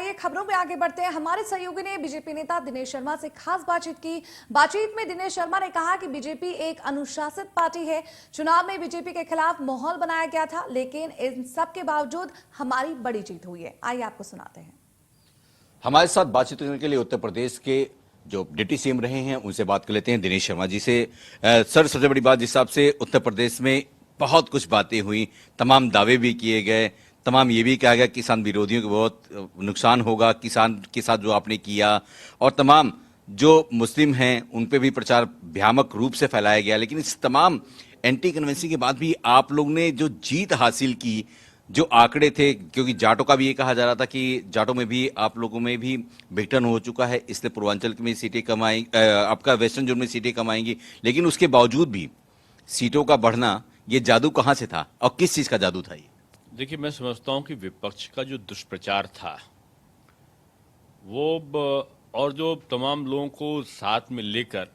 आइए खबरों में आगे बढ़ते हैं। हमारे सहयोगी ने बीजेपी नेता दिनेश शर्मा से खास बातचीत की। बातचीत में दिनेश शर्मा ने कहा कि बीजेपी एक अनुशासित पार्टी है। चुनाव में बीजेपी के खिलाफ माहौल बनाया गया था, लेकिन इन सब के बावजूद हमारी बड़ी जीत हुई है। आइए आपको सुनाते हैं। हमारे साथ बातचीत करने के लिए उत्तर प्रदेश के जो डिप्टी सीएम रहे हैं उनसे बात कर लेते हैं, दिनेश शर्मा जी से। सर, सबसे बड़ी बात जिस हिसाब से उत्तर प्रदेश में बहुत कुछ बातें हुई, तमाम दावे भी किए गए, तमाम ये भी कहा गया किसान विरोधियों को बहुत नुकसान होगा किसान के साथ जो आपने किया, और तमाम जो मुस्लिम हैं उन पे भी प्रचार भ्रामक रूप से फैलाया गया। लेकिन इस तमाम एंटी कन्वेंसी के बाद भी आप लोग ने जो जीत हासिल की, जो आंकड़े थे, क्योंकि जाटों का भी ये कहा जा रहा था कि जाटों में भी आप लोगों में भी विघटन हो चुका है, इसलिए पूर्वांचल में सीटें कम आई, आपका वेस्टर्न जोन में सीटें कम आएंगी, लेकिन उसके बावजूद भी सीटों का बढ़ना, ये जादू कहां से था और किस चीज का जादू था ये? देखिए, मैं समझता हूं कि विपक्ष का जो दुष्प्रचार था वो और जो तमाम लोगों को साथ में लेकर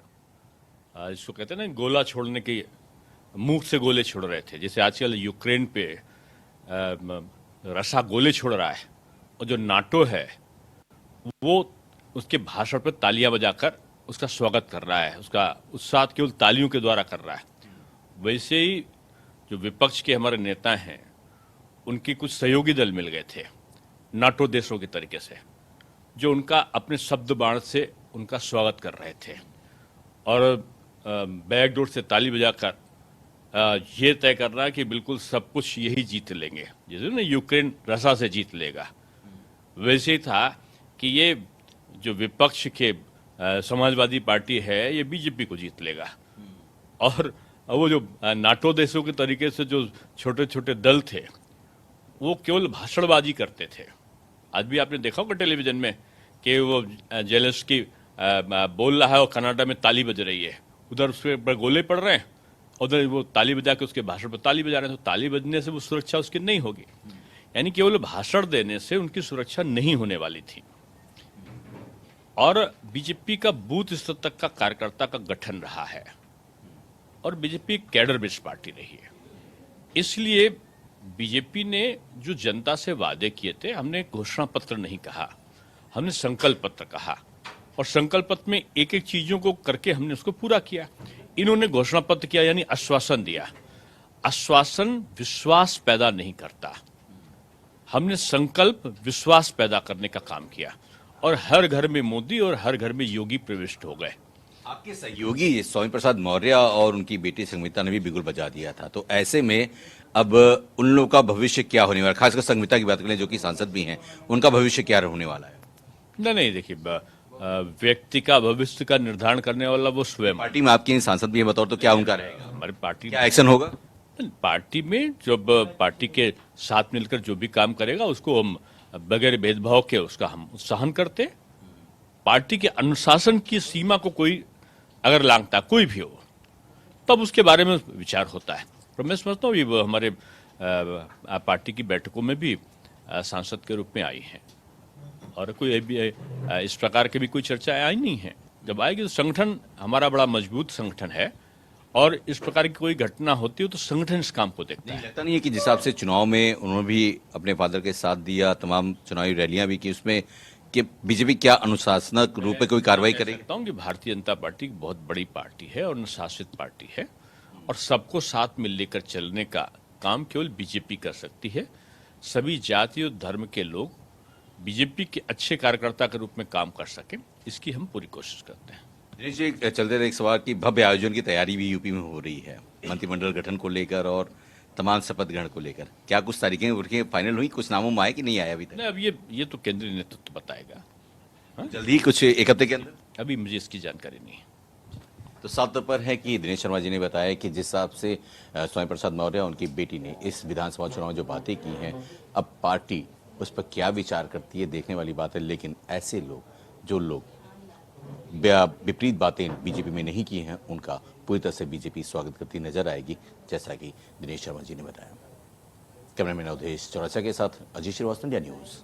इसको कहते हैं ना, गोला छोड़ने के मुंह से गोले छोड़ रहे थे। जैसे आजकल यूक्रेन पे रशिया गोले छोड़ रहा है और जो नाटो है वो उसके भाषण पर तालियां बजाकर उसका स्वागत कर रहा है, उसका उत्साह केवल तालियों के द्वारा कर रहा है। वैसे ही जो विपक्ष के हमारे नेता हैं उनकी कुछ सहयोगी दल मिल गए थे नाटो देशों के तरीके से, जो उनका अपने शब्द बाण से उनका स्वागत कर रहे थे और बैकडोर से ताली बजाकर ये तय कर रहा है कि बिल्कुल सब कुछ यही जीत लेंगे, जैसे ना यूक्रेन रशिया से जीत लेगा। वैसे ही था कि ये जो विपक्ष के समाजवादी पार्टी है ये बीजेपी को जीत लेगा, और वो जो नाटो देशों के तरीके से जो छोटे छोटे दल थे वो केवल भाषणबाजी करते थे। आज भी आपने देखा होगा टेलीविजन में कि वो जेलेंस्की बोल रहा है और कनाडा में ताली बज रही है, उधर उसके ऊपर गोले पड़ रहे हैं, उधर वो ताली बजा के उसके भाषण पर ताली बजा रहे हैं। तो ताली बजने से वो सुरक्षा उसकी नहीं होगी, यानी केवल भाषण देने से उनकी सुरक्षा नहीं होने वाली थी। और बीजेपी का बूथ स्तर तक का कार्यकर्ता का गठन रहा है और बीजेपी कैडर बेस्ड पार्टी रही है। इसलिए बीजेपी ने जो जनता से वादे किए थे, हमने घोषणा पत्र नहीं कहा, हमने संकल्प पत्र कहा, और संकल्प पत्र में एक एक चीजों को करके हमने उसको पूरा किया। इन्होंने घोषणा पत्र किया यानी आश्वासन दिया। आश्वासन विश्वास पैदा नहीं करता, हमने संकल्प विश्वास पैदा करने का काम किया, और हर घर में मोदी और हर घर में योगी प्रविष्ट हो गए। आपके सहयोगी स्वामी प्रसाद मौर्य और उनकी बेटी संगीता ने भी बिगुल बजा दिया था, तो ऐसे में अब उन लोगों का भविष्य क्या होने वाला, खासकर संगीता की बात करें जो कि सांसद भी हैं, उनका भविष्य क्या होने वाला है? नहीं, देखिए, व्यक्ति का भविष्य का निर्धारण करने वाला वो स्वयं। पार्टी में आपके सांसद भी है बतौर, तो क्या उनका रहेगा? हमारी पार्टी क्या एक्शन होगा पार्टी में? जब पार्टी के साथ मिलकर जो भी काम करेगा उसको हम बगैर भेदभाव के उसका हम उत्साहन करते। पार्टी के अनुशासन की सीमा को कोई अगर लांघता, कोई भी हो, तब उसके बारे में विचार होता है। तो मैं समझता हूँ ये हमारे पार्टी की बैठकों में भी सांसद के रूप में आई हैं, और कोई भी इस प्रकार की भी कोई चर्चा आई नहीं है। जब आएगी तो संगठन हमारा बड़ा मजबूत संगठन है, और इस प्रकार की कोई घटना होती है तो संगठन इस काम को देखता है। लगता नहीं है कि जिस हिसाब से चुनाव में उन्होंने भी अपने फादर के साथ दिया, तमाम चुनावी रैलियां भी की, उसमें कि बीजेपी क्या अनुशासनात्मक रूप में कोई कार्रवाई करेगी? कहता हूँ कि भारतीय जनता पार्टी बहुत बड़ी पार्टी है और अनुशासित पार्टी है, और सबको साथ में लेकर चलने का काम केवल बीजेपी कर सकती है। सभी जाति और धर्म के लोग बीजेपी के अच्छे कार्यकर्ता के रूप में काम कर सकें, इसकी हम पूरी कोशिश करते हैं। दिनेश जी, चलते रहे एक सवाल की भव्य आयोजन की तैयारी भी यूपी में हो रही है, मंत्रिमंडल गठन को लेकर और तमाम शपथ ग्रहण को लेकर, क्या कुछ तारीखें उनकी फाइनल हुई, कुछ नामों में आए कि नहीं आया अभी तक? नहीं, अब ये तो केंद्रीय नेतृत्व बताएगा। जल्दी कुछ एक हफ्ते के अंदर? अभी मुझे इसकी जानकारी नहीं है। तो साफ तौर पर है कि दिनेश शर्मा जी ने बताया कि जिस हिसाब से स्वामी प्रसाद मौर्य और उनकी बेटी ने इस विधानसभा चुनाव में जो बातें की हैं, अब पार्टी उस पर क्या विचार करती है देखने वाली बात है। लेकिन ऐसे लोग जो लोग विपरीत बातें बीजेपी में नहीं की हैं, उनका पूरी तरह से बीजेपी स्वागत करती नजर आएगी, जैसा कि दिनेश शर्मा जी ने बताया। कैमरामैन अवधेश चौरासिया के साथ अजीत श्रीवास्तव, इंडिया न्यूज।